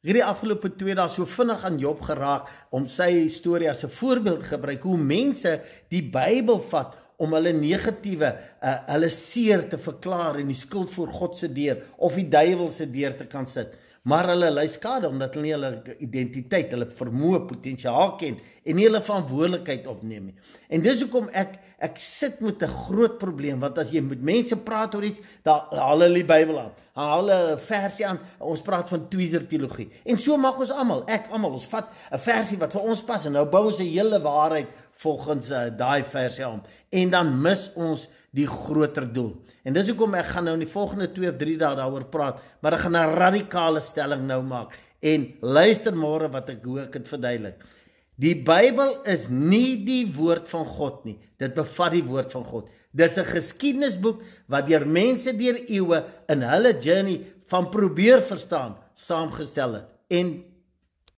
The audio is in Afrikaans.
hierdie afgelope 2 dae so vinnig aan Job geraak om sy storie as 'n voorbeeld gebruik, hoe mense die Bybel vat om hulle negatiewe, hulle seer te verklaar en die skuld voor God se deur of die duiwel se deur te kan sit. Maar hulle ly skade omdat hulle nie hulle identiteit, hulle vermoë, potensiaal ken en nie hulle verantwoordelikheid opneem nie. En dis hoekom ek sit met 'n groot probleem, want as jy met mense praat oor iets, dan haal hulle die Bybel aan, haal hulle 'n versie aan, ons praat van tweezer teologie. En so maak ons almal, ons vat 'n versie wat vir ons pas en nou bou ons 'n hele waarheid volgens daai versie aan. En dan mis ons die groter doel. En dis hoekom ek gaan nou in die volgende 2 of 3 dae daaroor praat, maar ek gaan 'n radikale stelling nou maak. En luister môre hoe ek dit verduidelik. Die Bybel is nie die woord van God nie. Dit bevat die woord van God. Dis 'n geskiedenisboek wat deur mense deur eeue in hulle journey van probeer verstaan saamgestel het. En